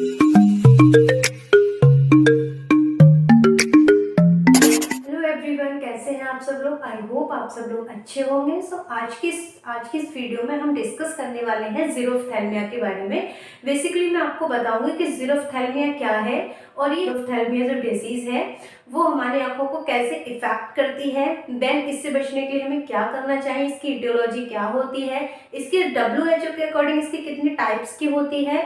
Hello everyone, कैसे हैं आप सब लोग। आई होप आप सब लोग अच्छे होंगे। सो आज की इस वीडियो में हम डिस्कस करने वाले हैं ज़ीरोफ्थैल्मिया के बारे में। बेसिकली मैं आपको बताऊंगी कि ज़ीरोफ्थैल्मिया क्या है और ये ज़ीरोफ्थैल्मिया जो डिजीज है वो हमारी आंखों को कैसे इफेक्ट करती है। देन इससे बचने के लिए हमें क्या करना चाहिए, इसकी इटियोलॉजी क्या होती है, इसके WHO के अकॉर्डिंग इसकी कितनी टाइप्स की होती है,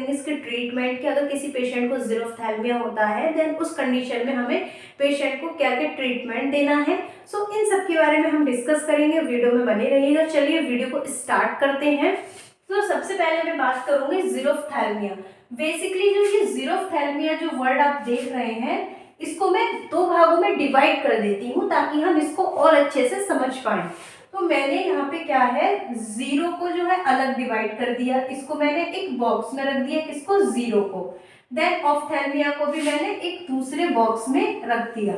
इसके ट्रीटमेंट की। अगर किसी पेशेंट को ज़ीरोफ्थैल्मिया होता है देन उस कंडीशन में हमें पेशेंट को क्या क्या ट्रीटमेंट देना है। सो इन सब के बारे में हम डिस्कस करेंगे। वीडियो में बने रहिएगा। चलिए वीडियो को स्टार्ट करते हैं। तो सबसे पहले मैं बात करूंगी ज़ीरोफ्थैल्मिया। बेसिकली जो ये ज़ीरोफ्थैल्मिया जो वर्ड आप देख रहे हैं इसको मैं दो भागों में डिवाइड कर देती हूँ ताकि हम इसको और अच्छे से समझ पाए। तो मैंने यहाँ पे क्या है, जीरो को जो है अलग डिवाइड कर दिया, इसको मैंने एक बॉक्स में रख दिया, किसको, जीरो को। देन ऑफ्थैल्मिया को भी मैंने एक दूसरे बॉक्स में रख दिया।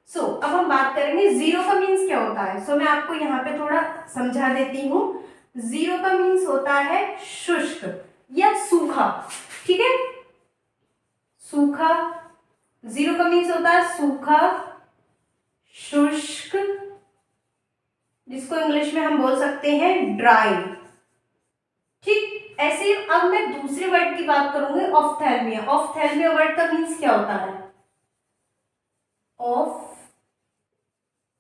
सो अब हम बात करेंगे जीरो का मीन्स क्या होता है। सो मैं आपको यहाँ पे थोड़ा समझा देती हूँ। जीरो का मीन्स होता है शुष्क या सूखा, ठीक है, सूखा। जीरो का मीन्स होता है सूखा, शुष्क, जिसको इंग्लिश में हम बोल सकते हैं ड्राई, ठीक। ऐसे अब मैं दूसरे वर्ड की बात करूंगी, ऑफ्थैल्मिया। ऑफ्थैल्मिया वर्ड का मीन्स क्या होता है,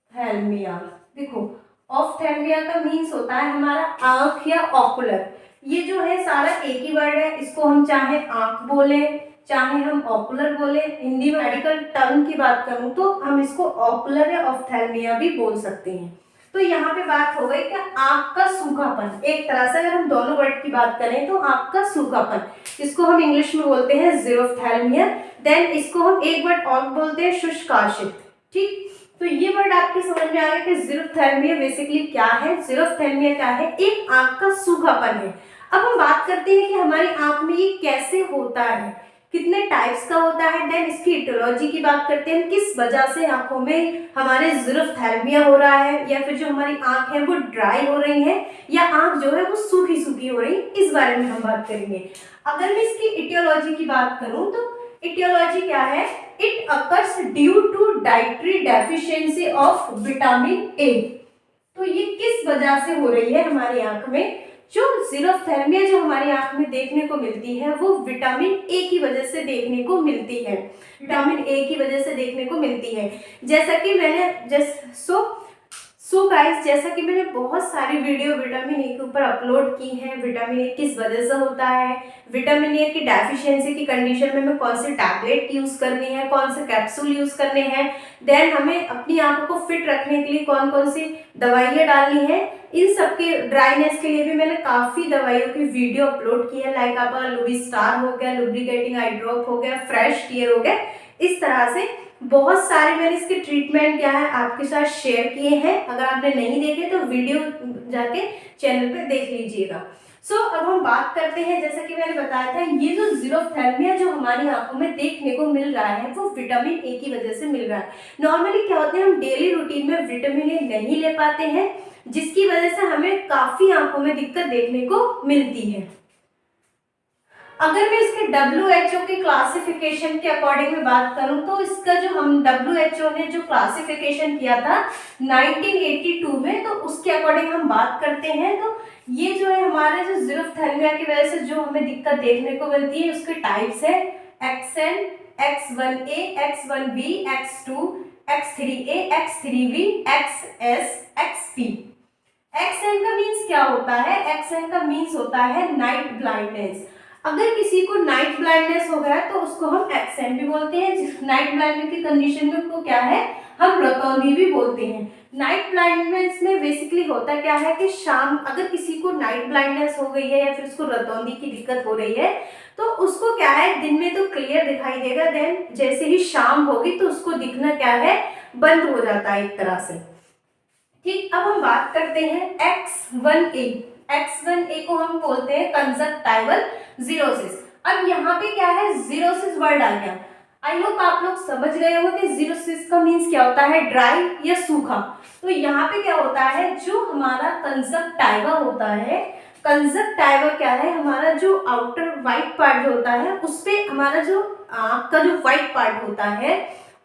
ऑफ्थैल्मिया। देखो ऑफ्थैल्मिया का मीन्स होता है हमारा आंख या ऑकुलर। ये जो है सारा एक ही वर्ड है, इसको हम चाहे आंख बोले चाहे हम ऑकुलर बोले। हिंदी में मेडिकल टर्म की बात करूं तो हम इसको ऑकुलर या ऑफ्थैल्मिया भी बोल सकते हैं। तो यहाँ पे बात हो गई कि आंख का सूखापन, एक तरह से अगर हम दोनों वर्ड की बात करें तो आंख का सूखापन, इसको हम इंग्लिश में बोलते हैं ज़ीरोफ्थैल्मिया। देन इसको हम एक वर्ड और बोलते हैं शुष्काशित, ठीक। तो ये वर्ड आपकी समझ में आ गया कि ज़ीरोफ्थैल्मिया बेसिकली क्या है। ज़ीरोफ्थैल्मिया क्या है, एक आंख का सूखापन है। अब हम बात करते हैं कि हमारी आंख में ये कैसे होता है, कितने टाइप्स का होता है। देन इसकी इटियोलॉजी की बात करते हैं, किस वजह से आंखों में हमारे ज़ीरोफ्थैल्मिया हो रहा है, या फिर जो हमारी आंख है वो ड्राई हो रही है या आंख जो है वो सूखी सूखी हो रही है, इस बारे में हम बात करेंगे। अगर मैं इसकी इटियोलॉजी की बात करूं तो इटियोलॉजी क्या है, it occurs due to dietary deficiency of vitamin A. तो ये किस वजह से हो रही है हमारी आंख में, जो ज़ीरोफ्थैल्मिया जो हमारी आंख में देखने को मिलती है वो विटामिन ए की वजह से देखने को मिलती है, विटामिन ए की वजह से देखने को मिलती है। जैसा कि मैंने सो गाइस, जैसा कि मैंने बहुत सारी वीडियो विटामिन ए के ऊपर अपलोड की हैं, विटामिन ए किस वजह से होता है, विटामिन ए की डेफिशिएंसी की कंडीशन में हमें कौन से टैबलेट यूज़ करनी है, कौन से कैप्सूल यूज़ करने हैं, देन हमें अपनी आंखों को फिट रखने के लिए कौन कौन सी दवाइयाँ डालनी है। इन सब के ड्राइनेस के लिए भी मैंने काफ़ी दवाइयों की वीडियो अपलोड की है, लाइक आपका लुबिस्टार हो गया, लुब्रिकेटिंग आई ड्रॉप हो गया, फ्रेश टीयर हो गया। इस तरह से बहुत सारे मैंने इसके ट्रीटमेंट क्या है आपके साथ शेयर किए हैं। अगर आपने नहीं देखे तो वीडियो जाके चैनल पे देख लीजिएगा। सो अब हम बात करते हैं, जैसा कि मैंने बताया था, ये जो ज़ीरोफ्थैल्मिया जो हमारी आंखों में देखने को मिल रहा है वो विटामिन ए की वजह से मिल रहा है। नॉर्मली क्या होता है, हम डेली रूटीन में विटामिन ए नहीं ले पाते हैं, जिसकी वजह से हमें काफ़ी आंखों में दिक्कत देखने को मिलती है। अगर मैं इसके WHO के क्लासिफिकेशन के अकॉर्डिंग में बात करूं तो इसका जो हम WHO ने जो क्लासिफिकेशन किया था 1982 में, तो उसके अकॉर्डिंग हम बात करते हैं तो ये जो है हमारे जो ज़ीरोफ्थैल्मिया की वजह से जो हमें दिक्कत देखने को मिलती है उसके टाइप्स है XN, X1A, X1B, X2, X3A, X3B, XS, XP। XN का मीन्स क्या होता है, XN का मीन्स होता है नाइट ब्लाइंडनेस। अगर किसी को नाइट ब्लाइंडनेस हो गया तो उसको हम एक्सेंट भी बोलते हैं। नाइट ब्लाइंडनेस की कंडीशन में उसको क्या है, हम रतौंधी भी बोलते हैं। नाइट ब्लाइंडनेस में बेसिकली होता क्या है कि शाम, अगर किसी को नाइट ब्लाइंडनेस हो गई है या फिर उसको रतौंधी की दिक्कत हो रही है तो उसको क्या है, दिन में तो क्लियर दिखाई देगा, देन जैसे ही शाम होगी तो उसको दिखना क्या है, बंद हो जाता है एक तरह से, ठीक। अब हम बात करते हैं X1A। X1A को हम बोलते हैं कंजक्टाइवल जीरोसिस। अब यहाँ पे क्या है, जीरोसिस वर्ड आ गया। आई होप आप लोग समझ गए होंगे कि जीरोसिस का मीन्स क्या होता है, ड्राई या सूखा। तो यहाँ पे क्या होता है, जो हमारा कंजक्टाइवा होता है कंजक्टाइवा क्या है, हमारा जो आउटर व्हाइट पार्ट जो होता है उस पे हमारा जो आँख का जो व्हाइट पार्ट होता है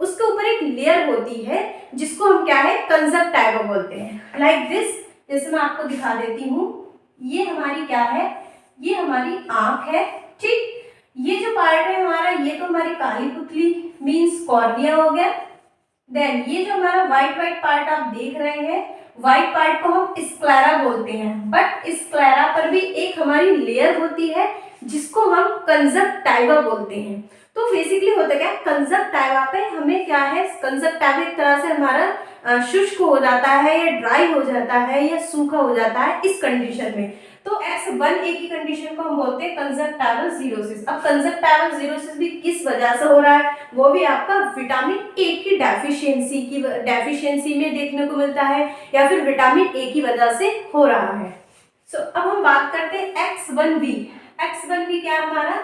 उसके ऊपर एक लेयर होती है जिसको हम क्या है कंजक्टाइवा बोलते हैं। लाइक दिस, जैसे मैं आपको दिखा देती हूँ, ये हमारी क्या है, ये हमारी आँख है, ठीक। ये जो पार्ट है हमारा, ये तो हमारी काली पुतली मीन्स कॉर्निया हो गया। देन ये जो हमारा व्हाइट व्हाइट पार्ट आप देख रहे हैं, व्हाइट पार्ट को हम स्क्लेरा बोलते हैं, बट स्क्लेरा पर भी एक हमारी लेयर होती है जिसको हम कंजक्टाइवा बोलते हैं। तो बेसिकली होता क्या है, कंजक्टाइवा पे हमें क्या है, कंजक्टाइवा एक तरह से हमारा शुष्क हो जाता है या ड्राई हो जाता है या सूखा हो जाता है इस कंडीशन में। तो X1A की कंडीशन को हम बोलते हैं कंजक्टाइवल जीरोसिस। अब कंजक्टाइवल जीरोसिस भी किस वजह से हो रहा है, वो भी आपका विटामिन ए की डेफिशिएंसी में देखने को मिलता है या फिर विटामिन ए की वजह से हो रहा है। सो अब हम बात करते हैं X1B। X1B क्या हमारा,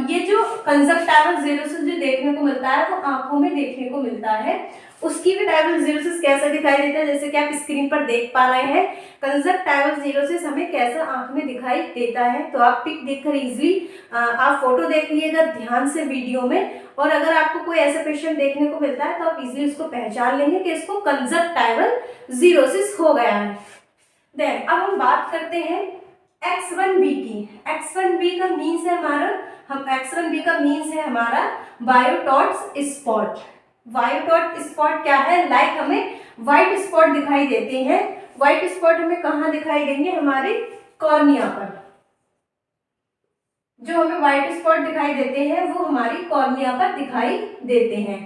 ये जो कंजक्टाइवल जीरोसिस जो देखने को मिलता है वो आंखों में देखने को मिलता है। उसकी भी टाइवल जीरोसिस कैसा दिखाई देता है, जैसे कि आप स्क्रीन पर देख पा रहे हैं, कंजक्टाइवल जीरोसिस हमें कैसा आंख में दिखाई देता है। तो आप पिक देखकर इजीली आप फोटो देख लीजिएगा ध्यान से वीडियो में, और अगर आपको कोई ऐसा पेशेंट देखने को मिलता है तो आप इजीली उसको पहचान लेंगे कि इसको कंजक्टाइवल जीरोसिस हो गया है। देन अब हम बात करते हैं X1B की। X1B का मीन्स है हमारा, X1B का मीन्स है हमारा बायोटॉट्स स्पॉट। बायोटॉट स्पॉट क्या है, लाइक हमें व्हाइट स्पॉट दिखाई देते हैं। व्हाइट स्पॉट हमें कहाँ दिखाई देंगे, हमारे कॉर्निया पर। जो हमें व्हाइट स्पॉट दिखाई देते हैं वो हमारी कॉर्निया पर दिखाई देते हैं,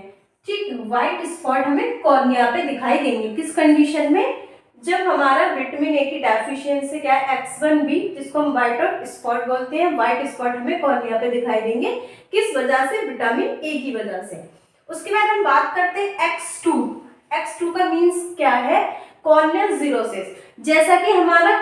ठीक। व्हाइट स्पॉट हमें कॉर्निया पे दिखाई देंगे किस कंडीशन में, जब हमारा विटामिन ए की डेफिशिएंसी क्या है X1B, जिसको हम व्हाइट स्पॉट बोलते हैं। व्हाइट स्पॉट हमें कॉर्निया पे दिखाई देंगे किस वजह से, विटामिन ए की वजह से। उसके बाद हम बात करते हैं X2। X2 का मीन्स क्या है, कॉर्नियल जीरोसिस। जैसा कि हमारा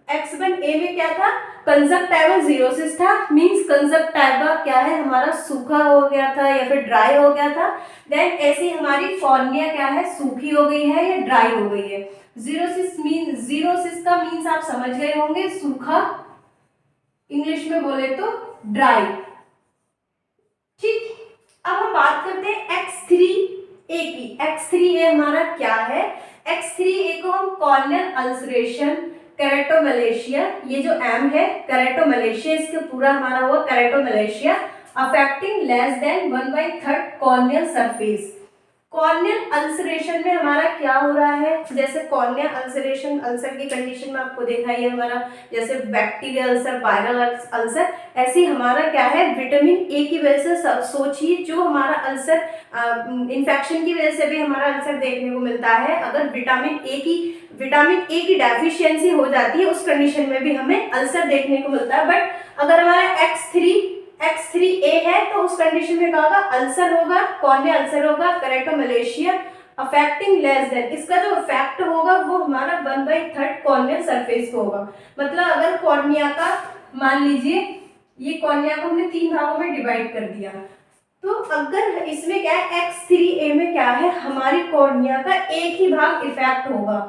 X1A में क्या था, कंजक्टाइवल जीरोसिस था, मींस कंजक्टाइवा क्या है हमारा सूखा हो गया था या फिर ड्राई हो गया था। देन ऐसे हमारी कॉर्निया क्या है, सूखी हो गई है या ड्राई हो गई है। जीरोसिस का मीन्स आप समझ गए होंगे, सूखा, इंग्लिश में बोले तो ड्राई, ठीक। अब हम बात करते हैं X3A की। X3A हमारा क्या है, X3A को हम कॉर्नियल अल्सरेशन, केरेटोमलेशिया, ये जो M है केरेटोमलेशिया, इसके पूरा हमारा हुआ keratomalacia, affecting less than 1/3 corneal surface. Corneal ulceration में हमारा क्या हो रहा है, जैसे कॉर्नियल अल्सरेशन, अल्सर की कंडीशन में आपको देखा ही है हमारा, जैसे बैक्टीरियल अल्सर, वायरल अल्सर, ऐसे हमारा क्या है विटामिन ए की वजह से। सोचिए जो हमारा अल्सर इन्फेक्शन की वजह से भी हमारा अल्सर देखने को मिलता है, अगर विटामिन ए की डेफिशिएंसी हो जाती है उस कंडीशन में भी हमें अल्सर देखने को मिलता है। बट अगर हमारा X3A है तो उस कंडीशन में क्या होगा, अल्सर होगा, कॉर्नियल अल्सर होगा, केरेटोमलेशिया, अफेक्टिंग लेस देन, इसका जो इफेक्ट होगा वो हमारा 1/3 कॉर्नियल सरफेस को होगा। मतलब अगर कॉर्निया का, मान लीजिए ये कॉर्निया को हमने 3 भागों में डिवाइड कर दिया, तो अगर इसमें क्या है X3A में क्या है, हमारी कॉर्निया का एक ही भाग इफेक्ट होगा।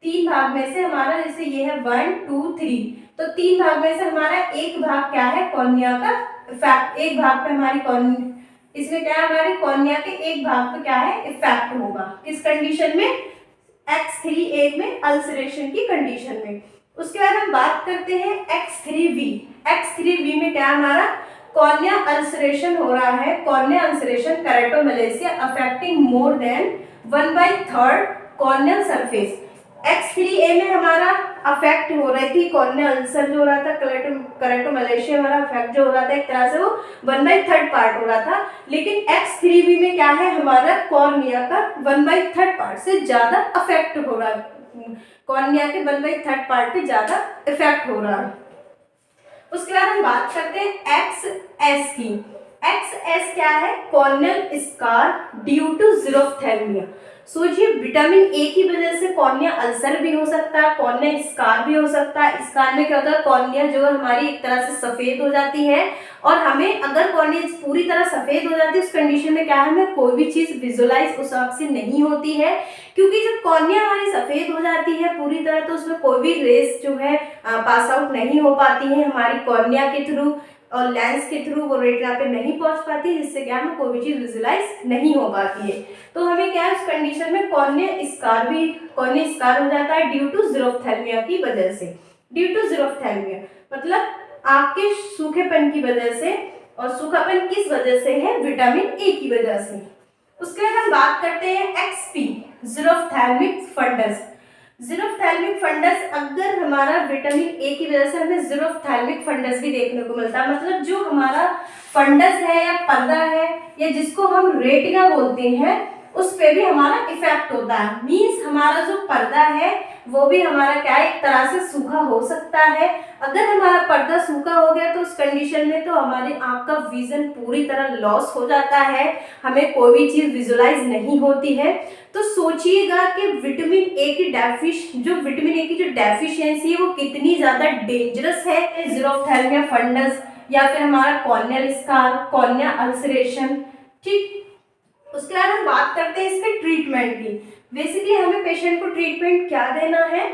3 भाग में से हमारा, जैसे ये है 1 2 3, तो 3 भाग में से हमारा एक भाग क्या है कॉर्निया का इफेक्ट, एक भाग पे हमारी इसमें क्या है, हमारी कॉर्निया के एक भाग पे क्या है इफेक्ट होगा। किस कंडीशन में, X3A में अल्सरेशन की कंडीशन में। उसके बाद हम बात करते हैं X3B। X3B में क्या हमारा कॉर्निया अल्सरेशन हो रहा है, cornea ulceration keratomalacia affecting more than 1/3 corneal surface. X3A में हमारा अफेक्ट हो रही थी कॉर्नियल अल्सर जो हो रहा था, केरेटोमलेशिया हमारा अफेक्ट जो हो रहा था एक तरह से वो 1/3 पार्ट हो रहा था। लेकिन X3B में क्या है, हमारा कॉर्निया का 1/3 पार्ट से ज्यादा अफेक्ट हो रहा है, कॉर्निया के 1/3 पार्ट पे ज्यादा इफेक्ट हो रहा है। उसके बाद हम बात करते हैं XS की। XS क्या है, कॉर्नियल स्कार ड्यू टू जीरोफ्थेल्मिया। सोचिए विटामिन ए की वजह से कॉर्निया अल्सर भी हो सकता है, कॉर्निया स्कार भी हो सकता है। स्कार में क्या होता है, कॉर्निया जो है हमारी एक तरह से सफेद हो जाती है, और हमें अगर कॉर्निया पूरी तरह सफेद हो जाती है उस कंडीशन में क्या है, हमें कोई भी चीज विजुअलाइज उस वक्त से नहीं होती है, क्योंकि जब कॉर्निया हमारी सफेद हो जाती है पूरी तरह तो उसमें कोई भी रेस जो है पास आउट नहीं हो पाती है हमारी कॉर्निया के थ्रू, और लेंस के थ्रू वो रेटिना पे नहीं पहुंच पाती, जिससे क्या हमें कोई भी चीज विजुअलाइज नहीं हो पाती है। तो हमें क्या है उस कंडीशन में कॉर्निया स्कार हो जाता है ड्यू टू ज़ीरोफ्थैल्मिया की वजह से। ड्यू टू ज़ीरोफ्थैल्मिया मतलब आपके सूखेपन की वजह से, और सूखापन किस वजह से है, विटामिन ए की वजह से। उसके बाद हम बात करते हैं एक्सपी, ज़ीरोफ्थैल्मिक फंडस। ज़ीरोफ्थैल्मिक फंडस, अगर हमारा विटामिन ए की वजह से हमें ज़ीरोफ्थैल्मिक फंडस भी देखने को मिलता है, मतलब जो हमारा फंडस है या पर्दा है या जिसको हम रेटिना बोलते हैं उस पे भी हमारा इफेक्ट होता है। मीन्स हमारा जो पर्दा है वो भी हमारा क्या है, एक तरह से सूखा हो सकता है। अगर हमारा पर्दा सूखा हो गया तो उस कंडीशन में तो हमारी आंख का विजन पूरी तरह लॉस हो जाता है, हमें कोई भी चीज विजुअलाइज नहीं होती है। तो सोचिएगा कि विटामिन ए की जो डेफिशिएंसी है वो कितनी ज्यादा डेंजरस है। ज़ीरोफ्थैल्मिया फंडस या फिर हमारा कॉर्नियल स्कार, कॉर्निया अल्सरेशन, ठीक। उसके बाद हम बात करते हैं इसके ट्रीटमेंट की। बेसिकली हमें पेशेंट को ट्रीटमेंट क्या देना है,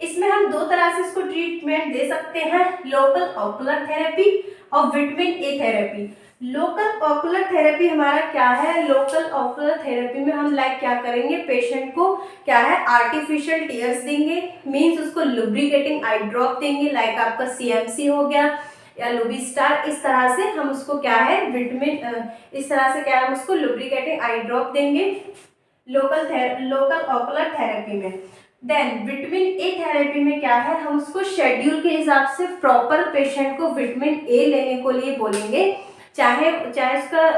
इसमें हम दो तरह से इसको ट्रीटमेंट दे सकते हैं, लोकल ऑकुलर थेरेपी और vitamin a therapy. Local ocular therapy हमारा क्या है, लोकल ऑकुलर थेरेपी में हम क्या करेंगे, पेशेंट को क्या है आर्टिफिशियल टीयर्स देंगे, मीन्स उसको लुब्रिकेटिंग आई ड्रॉप देंगे, लाइक आपका सीएमसी हो गया या लुबिस्टार। इस तरह से हम उसको क्या है इस तरह से क्या है हम उसको लुब्रिकेटिंग आई ड्रॉप देंगे लोकल ऑकुलर थेरेपी में। देन विटामिन ए थेरेपी में क्या है, हम उसको शेड्यूल के हिसाब से प्रॉपर पेशेंट को विटामिन ए लेने को लिए बोलेंगे, चाहे उसका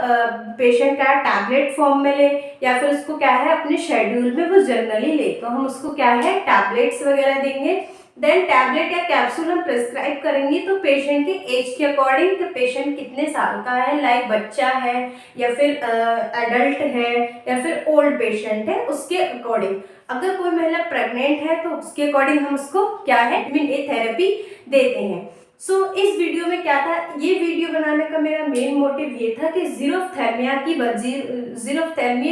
पेशेंट क्या है टैबलेट फॉर्म में ले या फिर उसको क्या है अपने शेड्यूल में वो जनरली ले, तो हम उसको क्या है टैबलेट्स वगैरह देंगे। देन टैबलेट या कैप्सूल हम प्रिस्क्राइब करेंगे तो पेशेंट के एज के अकॉर्डिंग, तो पेशेंट कितने साल का है, लाइक बच्चा है या फिर एडल्ट है या फिर ओल्ड पेशेंट है, उसके अकॉर्डिंग। अगर कोई महिला प्रेग्नेंट है तो उसके अकॉर्डिंग हम उसको क्या है विटामिन ए थेरेपी देते हैं। इस वीडियो में क्या था, ये वीडियो बनाने का मेरा मेन मोटिव ये था कि ज़ीरोफ्थैल्मिया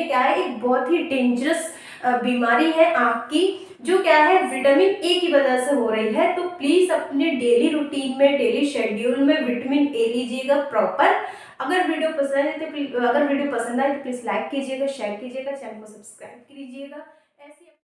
क्या है, एक बहुत ही डेंजरस बीमारी है आँख की, जो क्या है विटामिन ए की वजह से हो रही है। तो प्लीज़ अपने डेली रूटीन में, डेली शेड्यूल में विटामिन ए लीजिएगा प्रॉपर। अगर वीडियो पसंद आए तो प्लीज़ लाइक कीजिएगा, शेयर कीजिएगा, चैनल को सब्सक्राइब कीजिएगा।